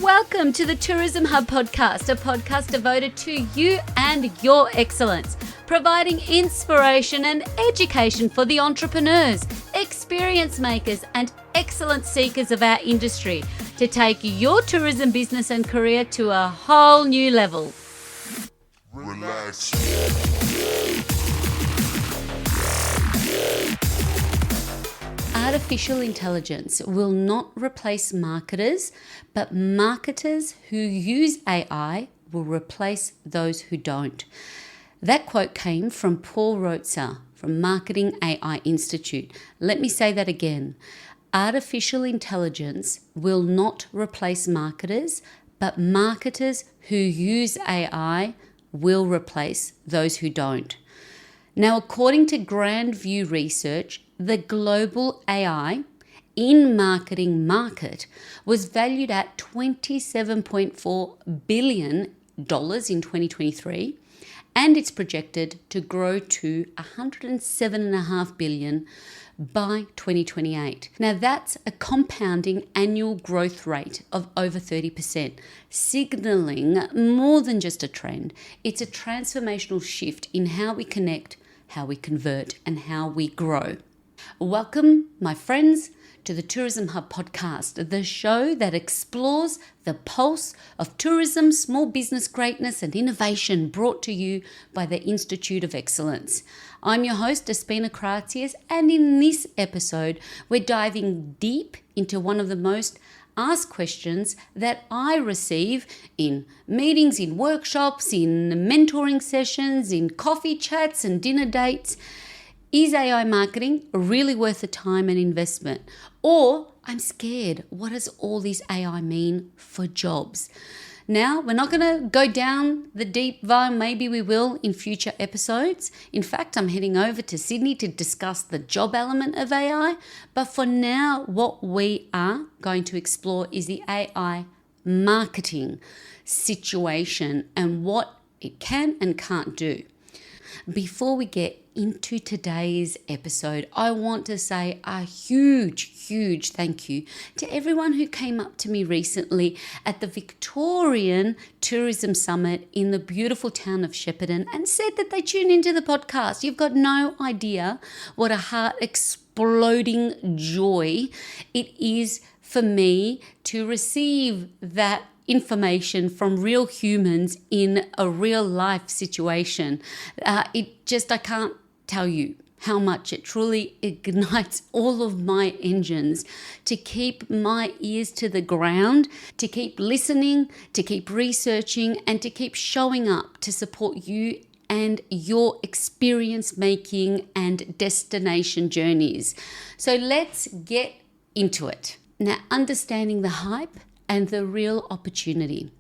Welcome to the Tourism Hub podcast, a podcast devoted to you and your excellence, providing inspiration and education for the entrepreneurs, experience makers, and excellence seekers of our industry to take your tourism business and career to a whole new level. Relax. Artificial intelligence will not replace marketers, but marketers who use AI will replace those who don't. That quote came from Paul Rotzer from Marketing AI Institute. Let me say that again. Artificial intelligence will not replace marketers, but marketers who use AI will replace those who don't. Now, according to Grand View Research, the global AI in marketing market was valued at $27.4 billion in 2023, and it's projected to grow to $107.5 billion by 2028. Now, that's a compounding annual growth rate of over 30%, signaling more than just a trend. It's a transformational shift in how we connect, how we convert, and how we grow. Welcome, my friends, to the Tourism Hub podcast, the show that explores the pulse of tourism, small business greatness, and innovation brought to you by the Institute of Excellence. I'm your host, Despina Karatzias, and in this episode, we're diving deep into one of the most asked questions that I receive in meetings, in workshops, in mentoring sessions, in coffee chats and dinner dates. Is AI marketing really worth the time and investment? Or I'm scared. What does all this AI mean for jobs? Now, we're not going to go down the deep vein. Maybe we will in future episodes. In fact, I'm heading over to Sydney to discuss the job element of AI. But for now, what we are going to explore is the AI marketing situation and what it can and can't do. Before we get into today's episode, I want to say a huge thank you to everyone who came up to me recently at the Victorian Tourism Summit in the beautiful town of Shepparton and said that they tuned into the podcast. You've got no idea what a heart-exploding joy it is for me to receive that information from real humans in a real life situation. I can't tell you how much it truly ignites all of my engines to keep my ears to the ground, to keep listening, to keep researching, and to keep showing up to support you and your experience making and destination journeys. So let's get into it. Now, understanding the hype and the real opportunity.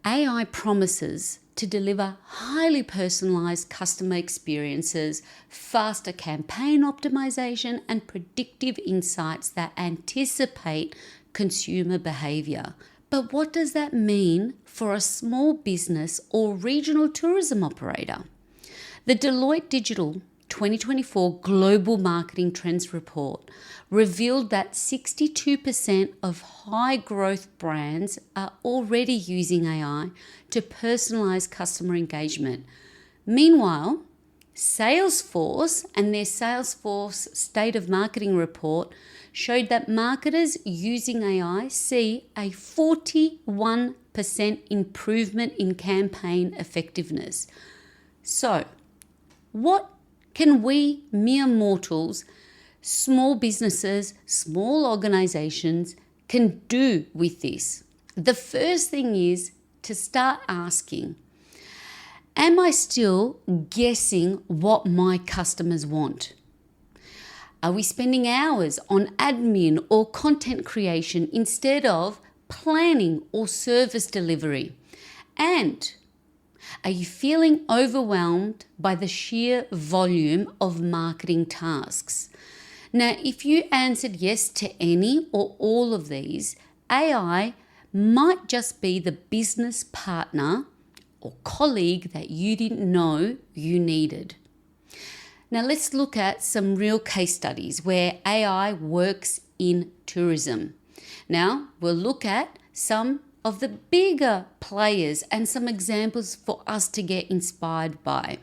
AI promises to deliver highly personalised customer experiences, faster campaign optimization, and predictive insights that anticipate consumer behaviour. But what does that mean for a small business or regional tourism operator? The Deloitte Digital 2024 Global Marketing Trends Report revealed that 62% of high growth brands are already using AI to personalize customer engagement. Meanwhile, Salesforce and their Salesforce State of Marketing report showed that marketers using AI see a 41% improvement in campaign effectiveness. So, what can we mere mortals, small businesses, small organizations can do with this? The first thing is to start asking, am I still guessing what my customers want? Are we spending hours on admin or content creation instead of planning or service delivery? And are you feeling overwhelmed by the sheer volume of marketing tasks? Now, if you answered yes to any or all of these, AI might just be the business partner or colleague that you didn't know you needed. Now, let's look at some real case studies where AI works in tourism. Now, we'll look at some of the bigger players and some examples for us to get inspired by,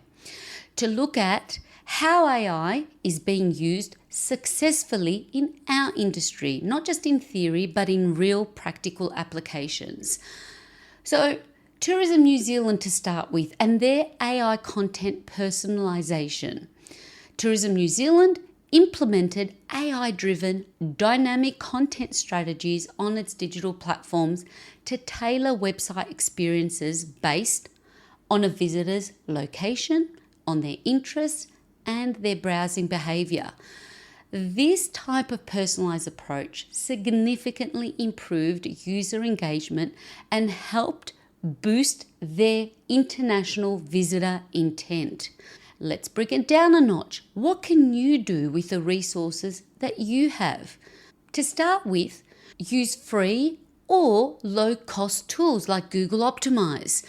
to look at how AI is being used successfully in our industry, not just in theory, but in real practical applications. So, Tourism New Zealand to start with, and their AI content personalisation. Tourism New Zealand implemented AI-driven dynamic content strategies on its digital platforms to tailor website experiences based on a visitor's location, on their interests, and their browsing behaviour. This type of personalised approach significantly improved user engagement and helped boost their international visitor intent. Let's break it down a notch. What can you do with the resources that you have? To start with, use free or low-cost tools like Google Optimize,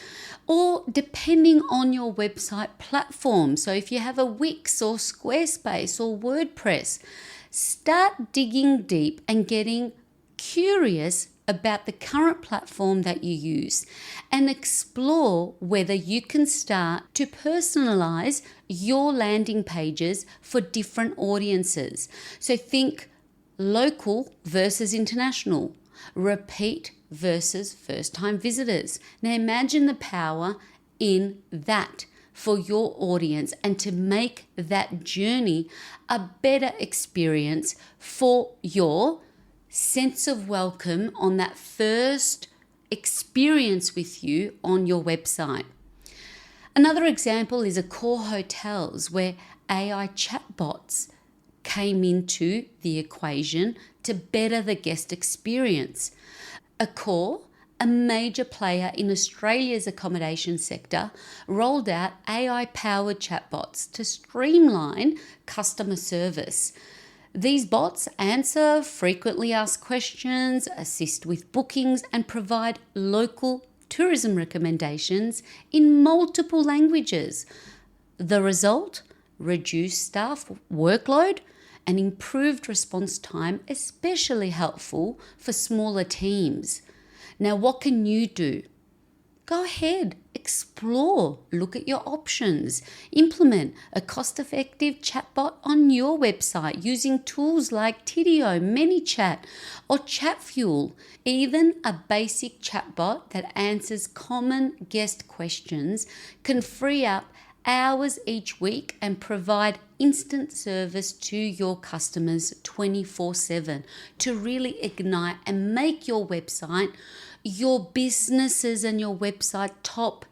or depending on your website platform. So if you have a Wix or Squarespace or WordPress, start digging deep and getting curious about the current platform that you use and explore whether you can start to personalize your landing pages for different audiences. So think local versus international, repeat versus first-time visitors. Now imagine the power in that for your audience and to make that journey a better experience for your sense of welcome on that first experience with you on your website. Another example is Accor Hotels, where AI chatbots came into the equation to better the guest experience. Accor, a major player in Australia's accommodation sector, rolled out AI-powered chatbots to streamline customer service. These bots answer frequently asked questions, assist with bookings, and provide local tourism recommendations in multiple languages. The result? Reduced staff workload and improved response time, especially helpful for smaller teams. Now, what can you do? Go ahead, explore, look at your options, implement a cost-effective chatbot on your website using tools like Tidio, ManyChat, or ChatFuel. Even a basic chatbot that answers common guest questions can free up hours each week and provide instant service to your customers 24/7 to really ignite and make your website, your businesses and your website top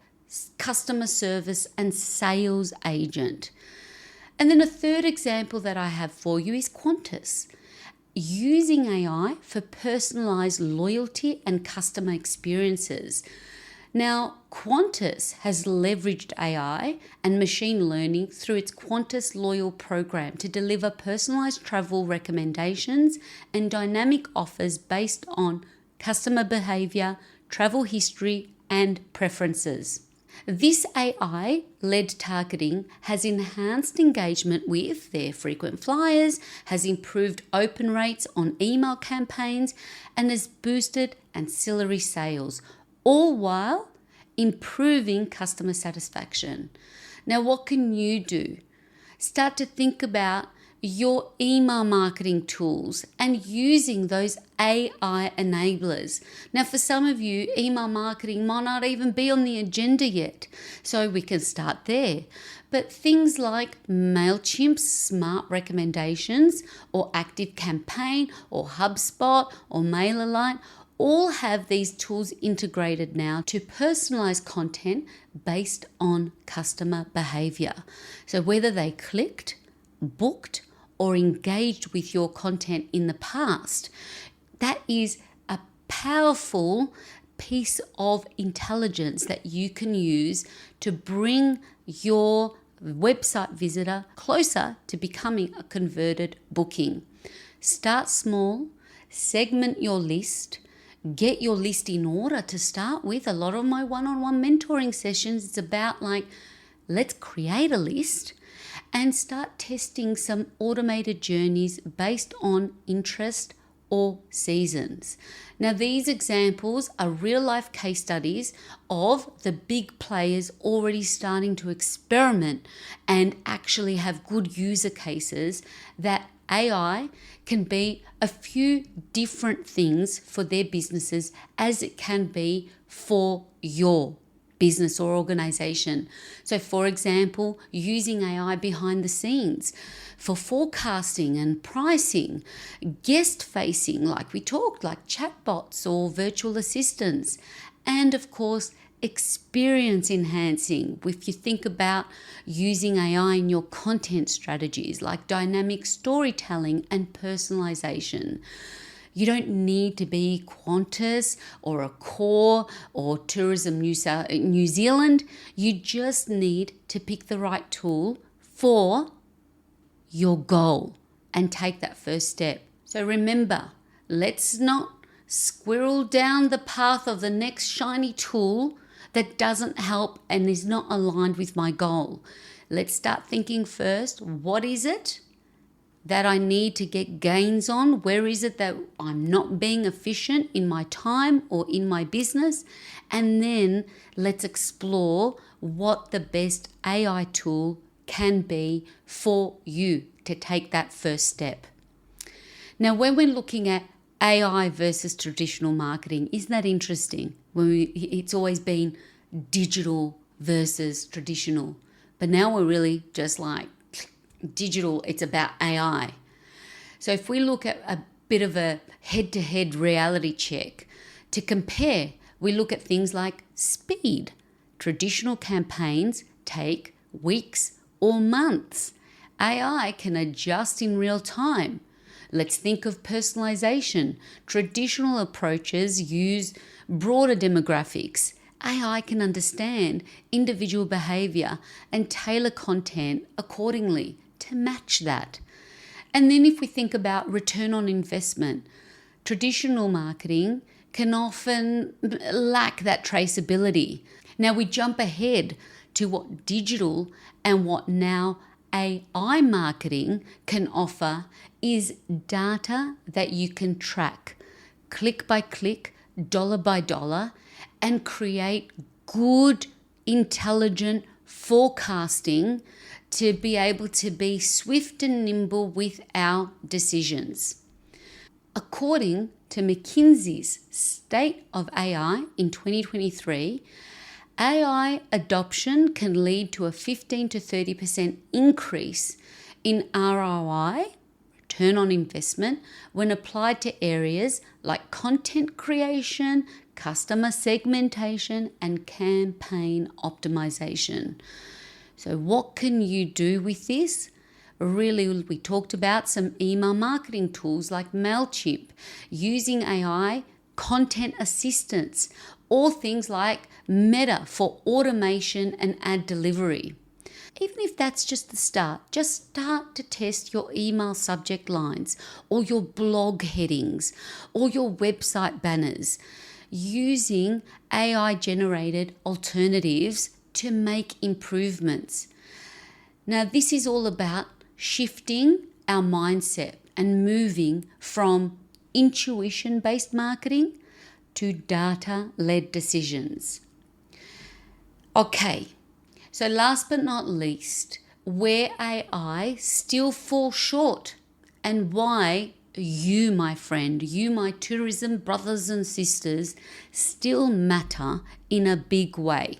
customer service and sales agent. And then a third example that I have for you is Qantas, using AI for personalised loyalty and customer experiences. Now, Qantas has leveraged AI and machine learning through its Qantas Loyal program to deliver personalised travel recommendations and dynamic offers based on customer behaviour, travel history, and preferences. This AI-led targeting has enhanced engagement with their frequent flyers, has improved open rates on email campaigns, and has boosted ancillary sales, all while improving customer satisfaction. Now, what can you do? Start to think about your email marketing tools and using those AI enablers. Now, for some of you, email marketing might not even be on the agenda yet, so we can start there. But things like MailChimp's smart recommendations or Active Campaign or HubSpot or MailerLite all have these tools integrated now to personalize content based on customer behavior. So whether they clicked, booked, or engaged with your content in the past, that is a powerful piece of intelligence that you can use to bring your website visitor closer to becoming a converted booking. Start small, segment your list, get your list in order to start with. A lot of my one-on-one mentoring sessions, it's about let's create a list and start testing some automated journeys based on interest or seasons. Now, these examples are real-life case studies of the big players already starting to experiment and actually have good user cases that AI can be a few different things for their businesses as it can be for your business or organization. So, for example, using AI behind the scenes for forecasting and pricing, guest facing, like we talked, like chatbots or virtual assistants, and of course, experience enhancing. If you think about using AI in your content strategies like dynamic storytelling and personalization. You don't need to be Qantas or Accor or Tourism New Zealand. You just need to pick the right tool for your goal and take that first step. So remember, let's not squirrel down the path of the next shiny tool that doesn't help and is not aligned with my goal. Let's start thinking first, what is it that I need to get gains on? Where is it that I'm not being efficient in my time or in my business? And then let's explore what the best AI tool can be for you to take that first step. Now, when we're looking at AI versus traditional marketing, isn't that interesting? It's always been digital versus traditional, but now we're really just like digital, it's about AI. So if we look at a bit of a head-to-head reality check to compare, we look at things like speed. Traditional campaigns take weeks or months. AI can adjust in real time. Let's think of personalization. Traditional approaches use broader demographics. AI can understand individual behavior and tailor content accordingly to match that. And then if we think about return on investment, traditional marketing can often lack that traceability. Now we jump ahead to what digital and what now AI marketing can offer is data that you can track click by click, dollar by dollar, and create good, intelligent forecasting to be able to be swift and nimble with our decisions. According to McKinsey's State of AI in 2023, AI adoption can lead to a 15 to 30% increase in ROI, return on investment, when applied to areas like content creation, customer segmentation, and campaign optimization. So what can you do with this? Really, we talked about some email marketing tools like MailChimp, using AI, content assistance, or things like Meta for automation and ad delivery. Even if that's just the start, just start to test your email subject lines or your blog headings or your website banners using AI-generated alternatives to make improvements. Now, this is all about shifting our mindset and moving from intuition-based marketing to data-led decisions. Okay, so last but not least, where AI still falls short and why you, my friend, you, my tourism brothers and sisters, still matter in a big way.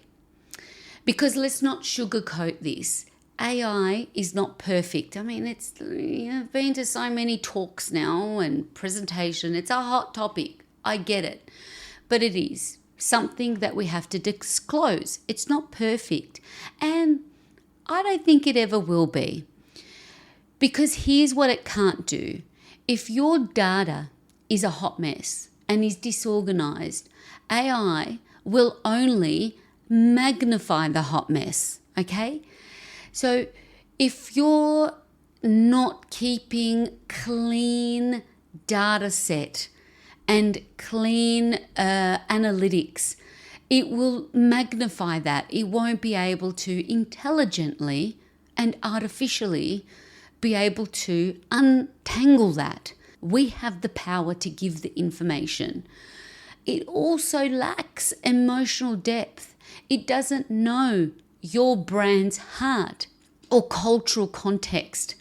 Because let's not sugarcoat this. AI is not perfect. I mean, I've been to so many talks now and presentation. It's a hot topic. I get it. But it is something that we have to disclose. It's not perfect. And I don't think it ever will be. Because here's what it can't do. If your data is a hot mess and is disorganized, AI will only magnify the hot mess, okay? So if you're not keeping clean data set and clean analytics, it will magnify that. It won't be able to intelligently and artificially be able to untangle that. We have the power to give the information. It also lacks emotional depth. It doesn't know your brand's heart or cultural context.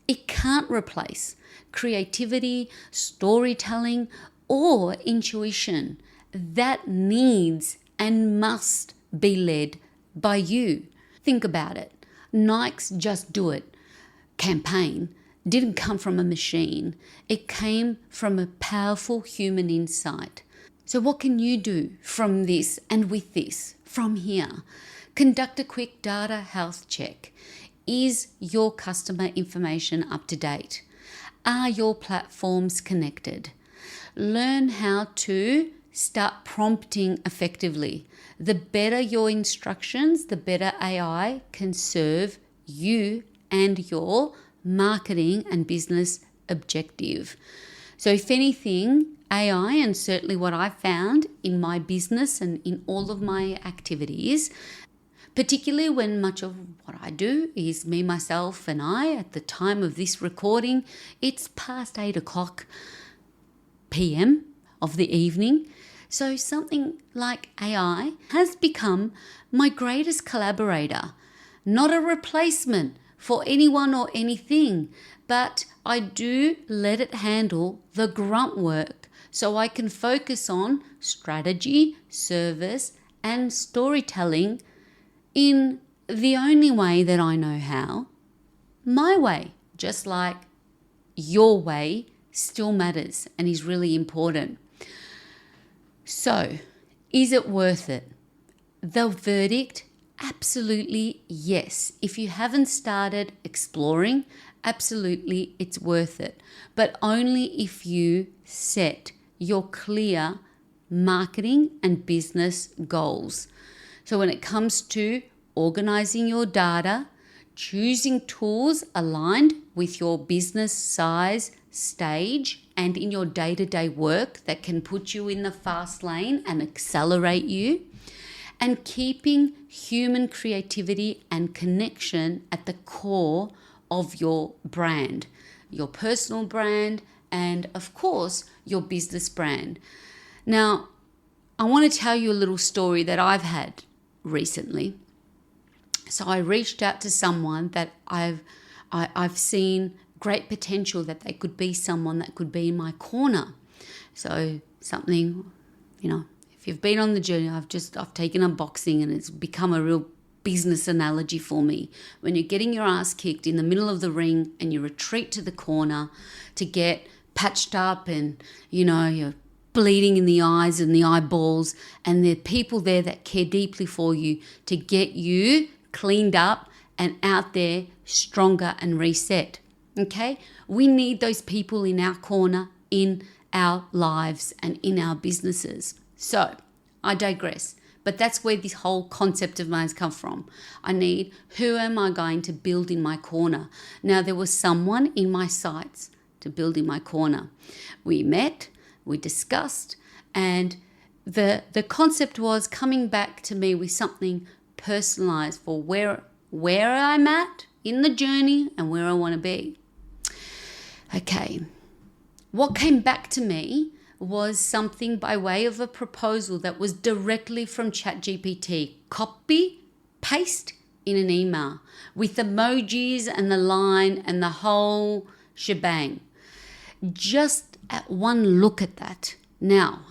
It can't replace creativity, storytelling, or intuition. That needs and must be led by you. Think about it. Nike's Just Do It campaign didn't come from a machine. It came from a powerful human insight. So what can you do from this and with this from here? Conduct a quick data health check. Is your customer information up to date? Are your platforms connected? Learn how to start prompting effectively. The better your instructions, the better AI can serve you and your marketing and business objective. So if anything, AI, and certainly what I found in my business and in all of my activities, particularly when much of what I do is me, myself, and I, at the time of this recording, it's past 8 o'clock p.m. of the evening. So something like AI has become my greatest collaborator, not a replacement for anyone or anything, but I do let it handle the grunt work so I can focus on strategy, service, and storytelling in the only way that I know how, my way, just like your way still matters and is really important. So, is it worth it? The verdict, absolutely yes. If you haven't started exploring, absolutely it's worth it. But only if you set your clear marketing and business goals. So when it comes to organizing your data, choosing tools aligned with your business size, stage, and in your day-to-day work that can put you in the fast lane and accelerate you, and keeping human creativity and connection at the core of your brand, your personal brand, and of course, your business brand. Now, I want to tell you a little story that I've had recently. So I reached out to someone that I've seen great potential that they could be someone that could be in my corner. So something, if you've been on the journey, I've taken up boxing and it's become a real business analogy for me. When you're getting your ass kicked in the middle of the ring and you retreat to the corner to get patched up and, you're bleeding in the eyes and the eyeballs, and there are people there that care deeply for you to get you cleaned up and out there stronger and reset. Okay? We need those people in our corner, in our lives and in our businesses. So, I digress. But that's where this whole concept of mine has come from. I need, who am I going to build in my corner? Now, there was someone in my sights to build in my corner. We met, we discussed, and the concept was coming back to me with something personalised for where I'm at in the journey and where I want to be. Okay, what came back to me was something by way of a proposal that was directly from ChatGPT. Copy, paste in an email with emojis and the line and the whole shebang. Just at one look at that. Now,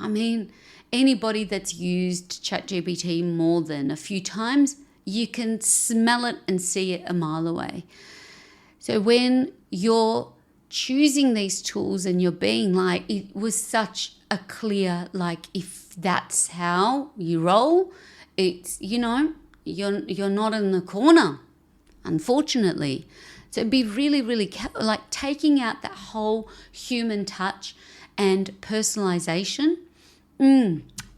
anybody that's used ChatGPT more than a few times, you can smell it and see it a mile away. So when you're choosing these tools and you're being like, it was such a clear, like, if that's how you roll, it's, you're not in the corner, unfortunately. So be really, really like taking out that whole human touch and personalization.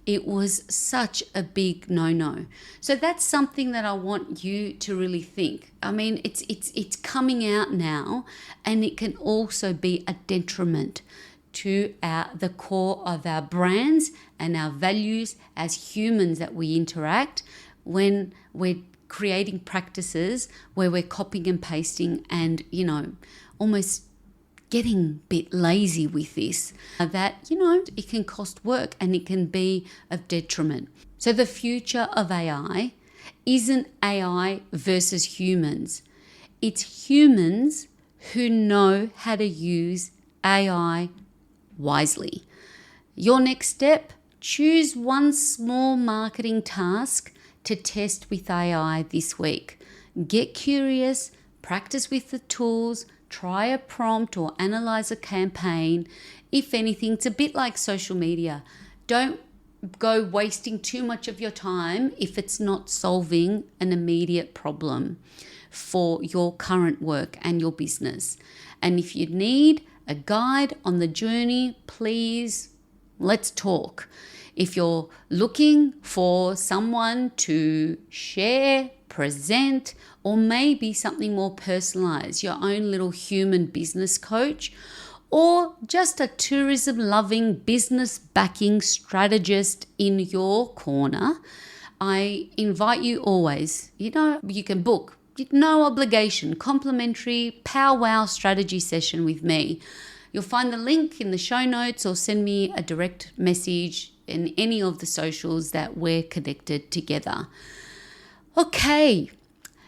It was such a big no-no. So that's something that I want you to really think. It's coming out now, and it can also be a detriment to the core of our brands and our values as humans that we interact when we're creating practices where we're copying and pasting and, almost getting a bit lazy with this, that, it can cost work and it can be of detriment. So the future of AI isn't AI versus humans. It's humans who know how to use AI wisely. Your next step, choose one small marketing task to test with AI this week. Get curious, practice with the tools, try a prompt or analyze a campaign. If anything, it's a bit like social media. Don't go wasting too much of your time if it's not solving an immediate problem for your current work and your business. And if you need a guide on the journey, please, let's talk. If you're looking for someone to share, present, or maybe something more personalized, your own little human business coach, or just a tourism-loving, business-backing strategist in your corner, I invite you always, you can book, no obligation, complimentary powwow strategy session with me. You'll find the link in the show notes or send me a direct message in any of the socials that we're connected together. Okay,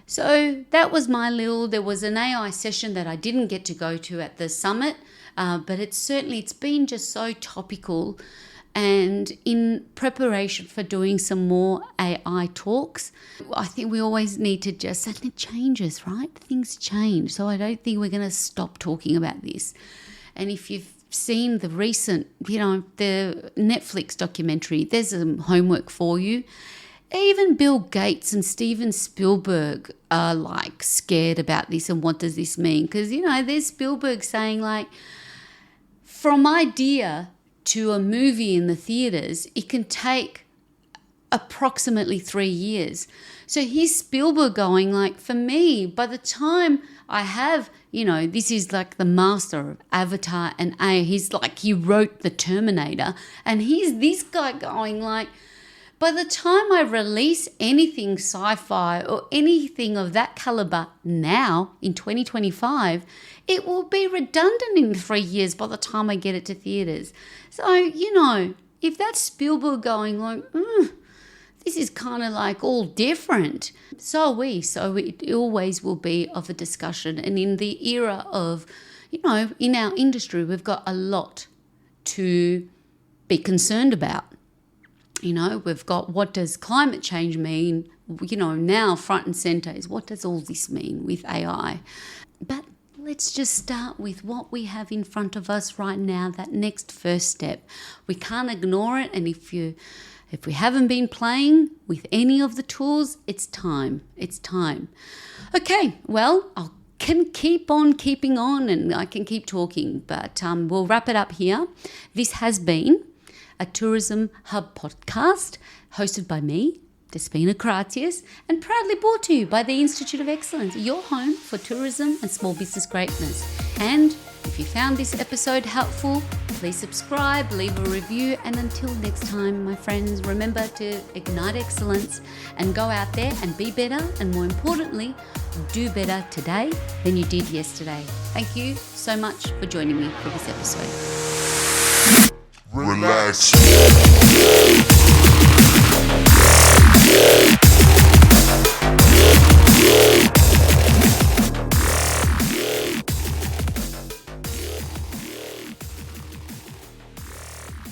so that was there was an AI session that I didn't get to go to at the summit, but it's been just so topical. And in preparation for doing some more AI talks, I think we always need to and it changes, right? Things change. So I don't think we're going to stop talking about this. And if you've seen the recent, the Netflix documentary, there's some homework for you. Even Bill Gates and Steven Spielberg are scared about this and what does this mean? Because, there's Spielberg saying from idea to a movie in the theaters, it can take approximately 3 years. So here's Spielberg going for me, by the time I have, this is the master of Avatar and AI. He's he wrote the Terminator, and here's this guy going by the time I release anything sci-fi or anything of that caliber now in 2025, it will be redundant in 3 years by the time I get it to theaters. So, if that's Spielberg going this is kind of all different, so it always will be of a discussion. And in the era of, in our industry, we've got a lot to be concerned about. We've got, what does climate change mean? Now front and center is, what does all this mean with AI? But let's just start with what we have in front of us right now, that next first step. We can't ignore it. And if we haven't been playing with any of the tools, it's time. It's time. Okay, well, I can keep on keeping on and I can keep talking, but we'll wrap it up here. This has been a Tourism Hub podcast hosted by me, Despina Karatzias, and proudly brought to you by the Institute of Excellence, your home for tourism and small business greatness. And if you found this episode helpful, please subscribe, leave a review, and until next time, my friends, remember to ignite excellence and go out there and be better, and more importantly, do better today than you did yesterday. Thank you so much for joining me for this episode. Relax.